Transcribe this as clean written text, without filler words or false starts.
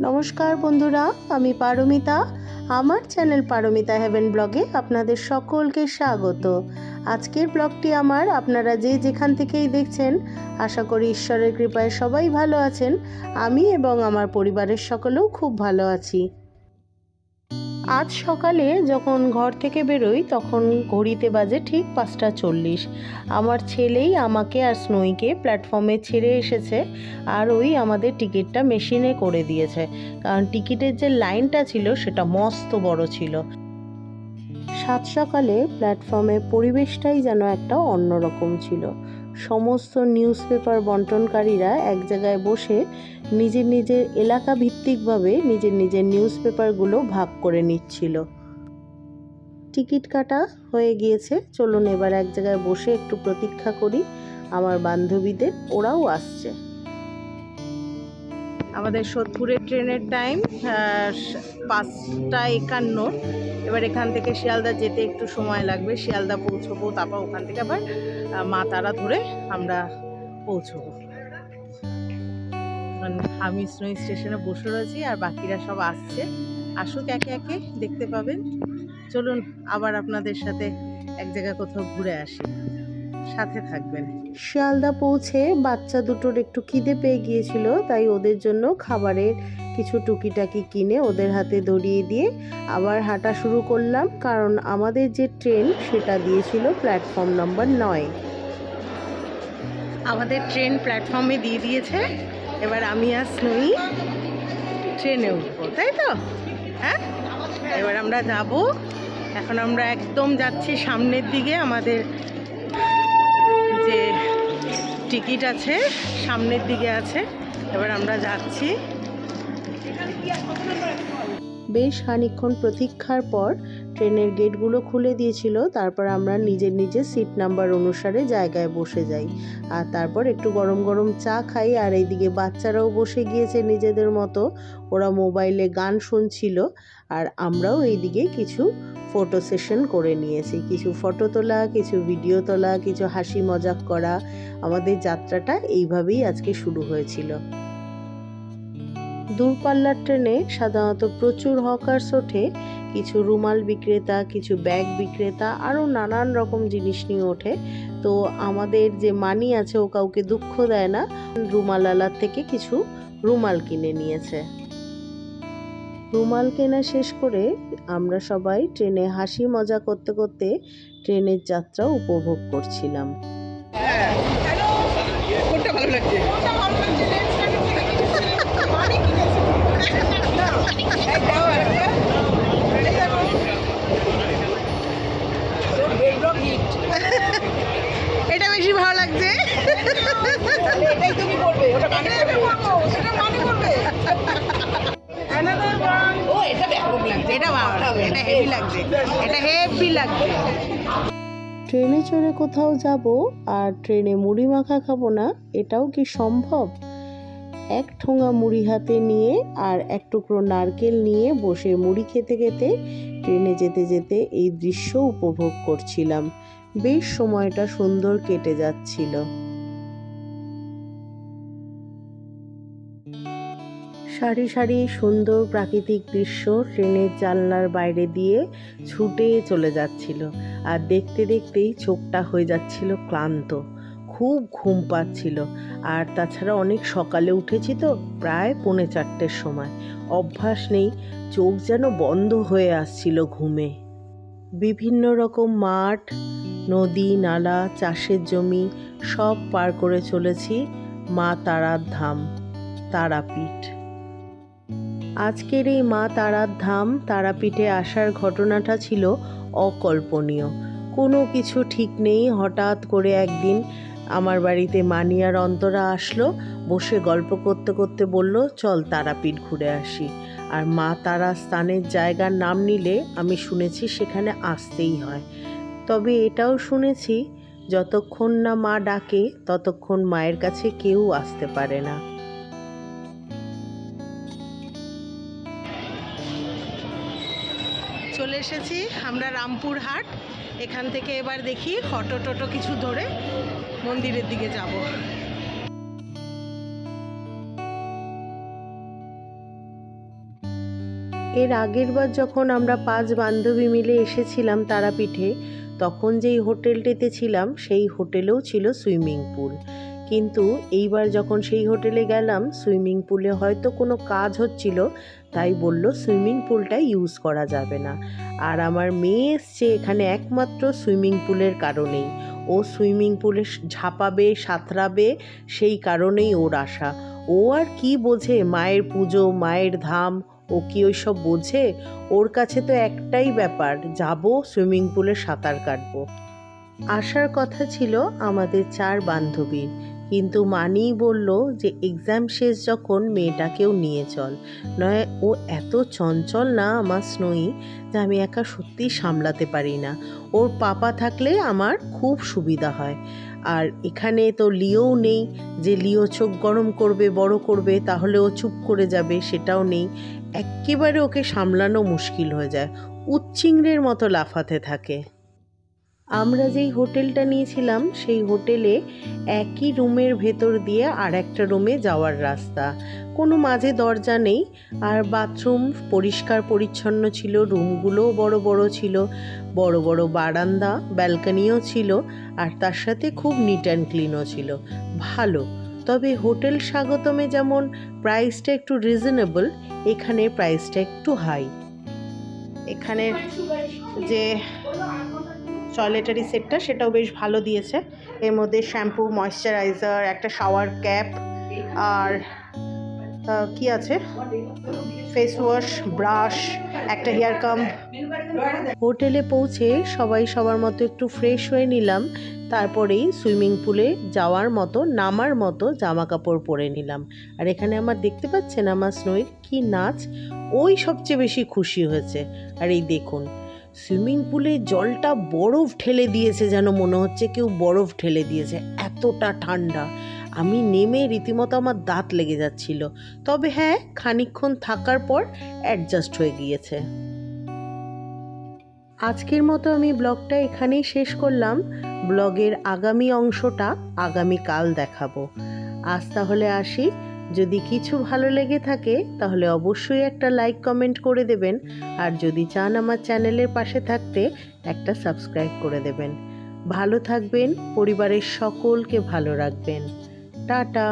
নমস্কার বন্ধুরা, আমি পারমিতা। আমার চ্যানেল পারমিতা হেভেন ব্লগে আপনাদের সকলকে স্বাগত। আজকের ব্লগটি আপনারা যে যেখান থেকেই দেখছেন, আশা করি ঈশ্বরের কৃপায় সবাই ভালো আছেন। আমি এবং আমার পরিবারের সকলেও খুব ভালো আছি। আজ সকালে যখন ঘর থেকে বেরোই তখন ঘড়িতে বাজে ঠিক 5:40। আমার ছেলেই আমাকে আর স্নোইকে প্ল্যাটফর্মে ছেড়ে এসেছে আর ওই আমাদের টিকিটটা মেশিনে করে দিয়েছে, কারণ টিকিটের যে লাইনটা ছিল সেটা মস্ত বড় ছিল। সাত সকালে প্ল্যাটফর্মে পরিবেশটাই যেন একটা অন্যরকম ছিল। সমস্ত নিউজ পেপার বন্টনকারীরা এক জায়গায় বসে নিজের নিজের এলাকা ভিত্তিকভাবে নিজের নিজের নিউজ পেপারগুলো ভাগ করে নিচ্ছিল। টিকিট কাটা হয়ে গিয়েছে, চলুন এবার এক জায়গায় বসে একটু প্রতীক্ষা করি আমার বান্ধবীদের, ওরাও আসছে। আমাদের সোদপুরের ট্রেনের টাইম 5:51। এবার এখান থেকে শিয়ালদা যেতে একটু সময় লাগবে, শিয়ালদা পৌঁছবো, তারপর ওখান থেকে আবার মা তারা ধরে আমরা পৌঁছবো। আমি স্নোই স্টেশনে বসে রয়েছি আর বাকিরা সব আসছে, আসুক একে একে দেখতে পাবেন। চলুন আবার আপনাদের সাথে এক জায়গায় কোথাও ঘুরে আসি, সাথে থাকবেন। শিয়ালদা পৌঁছে বাচ্চা দুটোর একটু খিদে পেয়ে গিয়েছিল, তাই ওদের জন্য খাবারের কিছু টুকিটাকি কিনে ওদের হাতে ধরিয়ে দিয়ে আবার হাঁটা শুরু করলাম, কারণ আমাদের যে ট্রেন সেটা দিয়েছিল প্ল্যাটফর্ম নাম্বার 9। আমাদের ট্রেন প্ল্যাটফর্মে দিয়ে দিয়েছে, এবার আমি আর স্নোই ট্রেনে উঠবো, তাই তো? হ্যাঁ, এবার আমরা যাব। এখন আমরা একদম যাচ্ছি সামনের দিকে, আমাদের যে টিকিট আছে সামনের দিকে আছে, এবার আমরা যাচ্ছি। বেশ খানিকক্ষণ প্রতীক্ষার পর ট্রেনের গেটগুলো খুলে দিয়েছিল, তারপর আমরা নিজের নিজের সিট নাম্বার অনুসারে জায়গায় বসে যাই আর তারপর একটু গরম গরম চা খাই। আর এইদিকে বাচ্চারাও বসে গিয়েছে নিজেদের মতো, ওরা মোবাইলে গান শুনছিল আর আমরাও এইদিকে কিছু ফটো সেশন করে নিয়েছি, কিছু ফটো তোলা, কিছু ভিডিও তোলা, কিছু হাসি মজাক করা। আমাদের যাত্রাটা এইভাবেই আজকে শুরু হয়েছিল। দূরপাল্লার ট্রেনে সাধারণত প্রচুর হকার্স ওঠে, কিছু রুমাল বিক্রেতা, কিছু ব্যাগ বিক্রেতা, আরও নানান রকম জিনিস নিয়ে ওঠে। তো আমাদের যে মানি আছে ও কাউকে দুঃখ দেয় না, রুমালালার থেকে কিছু রুমাল কিনে নিয়েছে। রুমাল কেনা শেষ করে আমরা সবাই ট্রেনে হাসি মজা করতে করতে ট্রেনের যাত্রা উপভোগ করছিলাম। কোনটা ভালো লাগছে? এটা বেশি ভালো লাগছে। এটাই তুমি বলবে, ওটা মানে করবে। ও এটা ব্যাপক লাগছে, এটা ভালো, এটা হেভি লাগছে, এটা হেভি লাগছে। ট্রেনে চড়ে কোথাও যাব আর ট্রেনে মুড়ি মাখা খাবো না, এটাও কি সম্ভব? এক ঠোঙা মুড়ি হাতে নিয়ে আর এক টুকরো নারকেল নিয়ে বসে মুড়ি খেতে খেতে ট্রেনে যেতে যেতে এই দৃশ্য উপভোগ করছিলাম। বেশ সময়টা সুন্দর কেটে যাচ্ছিল। সারি সারি সুন্দর প্রাকৃতিক দৃশ্য ট্রেনের জানলার বাইরে দিয়ে ছুটে চলে যাচ্ছিল আর দেখতে দেখতেই চোখটা হয়ে যাচ্ছিল ক্লান্ত, খুব ঘুম পাচ্ছিল। আর তাছাড়া অনেক সকালে উঠেছি তো, প্রায় 3:45-র সময়, অভ্যাস নেই, চোখ যেন বন্ধ হয়ে আসছিল ঘুমে। বিভিন্ন রকম মাঠ, নদী, নালা, চাষের জমি সব পার করে চলেছি মা তারার ধাম তারাপীঠ। আজকের এই মা তারার ধাম তারাপীঠে আসার ঘটনাটা ছিল অকল্পনীয়। কোনো কিছু ঠিক নেই, হঠাৎ করে একদিন আমার বাড়িতে মানি আর অন্তরা আসলো, বসে গল্প করতে করতে বলল চল তারাপীঠ ঘুরে আসি। আর মা তারা স্থানের জায়গার নাম নিলে আমি শুনেছি সেখানে আসতেই হয়, তবে এটাও শুনেছি যতক্ষণ না মা ডাকে ততক্ষণ মায়ের কাছে কেউ আসতে পারে না। চলে এসেছি আমরা রামপুরহাট। এখান থেকে এবার দেখি অটো টোটো কিছু ধরে মন্দিরের দিকে যাব। এর আগের বার যখন আমরা 5 বান্ধবী মিলে এসেছিলাম তারাপীঠে, তখন যেই হোটেলটিতে ছিলাম সেই হোটেলেও ছিল সুইমিং পুল। কিন্তু এইবার যখন সেই হোটেলে গেলাম, সুইমিং পুলে হয়তো কোনো কাজ হচ্ছিল, তাই বলল সুইমিং পুলটা ইউজ করা যাবে না। আর আমার মেয়ে এসছে এখানে একমাত্র সুইমিং পুলের কারণেই। ও সুইমিং পুলে ঝাঁপাবে, সাঁতরাবে, সেই কারণেই ওর আসা। ও আর কি বোঝে মায়ের পুজো, মায়ের ধাম, ও কি ওই সব বোঝে? ওর কাছে তো একটাই ব্যাপার, যাব সুইমিং পুলে সাঁতার কাটবো। আসার কথা ছিল আমাদের 4 বান্ধবীর, কিন্তু মানিই বলল যে এক্সাম শেষ যখন মেয়েটাকেও নিয়ে চল, নয় ও এত চঞ্চল না আমার স্নোই, যে আমি একা সত্যিই সামলাতে পারি না। ওর পাপা থাকলে আমার খুব সুবিধা হয়। আর এখানে তো লিওও নেই যে লিও চোখ গরম করবে, বড় করবে, তাহলে ও চুপ করে যাবে, সেটাও নেই। একেবারে ওকে সামলানো মুশকিল হয়ে যায়, উচ্চিংড়ের মতো লাফাতে থাকে। আমরা যেই হোটেলটা নিয়েছিলাম সেই হোটেলে একই রুমের ভেতর দিয়ে আর একটা রুমে যাওয়ার রাস্তা, কোনো মাঝে দরজা নেই। আর বাথরুম পরিষ্কার পরিচ্ছন্ন ছিল, রুমগুলোও বড় বড় ছিল, বড় বড় বারান্দা, ব্যালকনিও ছিল, আর তার সাথে খুব নিট অ্যান্ড ক্লিনও ছিল, ভালো। তবে হোটেল স্বাগতমে যেমন প্রাইসটা একটু রিজনেবল, এখানে প্রাইসটা একটু হাই। এখানের যে টয়লেটারি সেটটা সেটাও বেশ ভালো দিয়েছে। এর মধ্যে শ্যাম্পু, ময়শ্চারাইজার, একটা শাওয়ার ক্যাপ, আর কি আছে, ফেস ওয়াশ, ব্রাশ, একটা হেয়ার কাম। হোটেলে পৌঁছে সবাই সবার মতো একটু ফ্রেশ হয়ে নিলাম, তারপরেই সুইমিং পুলে যাওয়ার মতো, নামার মতো জামা কাপড় পরে নিলাম। আর এখানে আমার দেখতে পাচ্ছেন আমার স্নোইর কি নাচ, ওই সবচেয়ে বেশি খুশি হয়েছে। আর এই দেখুন সুইমিং পুলে জলটা বরফ ঠেলে দিয়েছে, যেন মনে হচ্ছে কেউ বরফ ঠেলে দিয়েছে, এতটা ঠান্ডা। আমি নেমে রীতিমতো আমার দাঁত লেগে যাচ্ছিল, তবে হ্যাঁ খানিকক্ষণ থাকার পর অ্যাডজাস্ট হয়ে গিয়েছে। আজকের মতো আমি ব্লগটা এখানেই শেষ করলাম। ব্লগের আগামী অংশটা আগামীকাল দেখাবো। আজ তাহলে আসি। যদি কিছু ভালো লেগে থাকে তাহলে অবশ্যই একটা লাইক কমেন্ট করে দেবেন, আর যদি চান আমার চ্যানেলের পাশে থাকতে একটা সাবস্ক্রাইব করে দেবেন। ভালো থাকবেন, পরিবারের সকলকে ভালো রাখবেন। টাটা।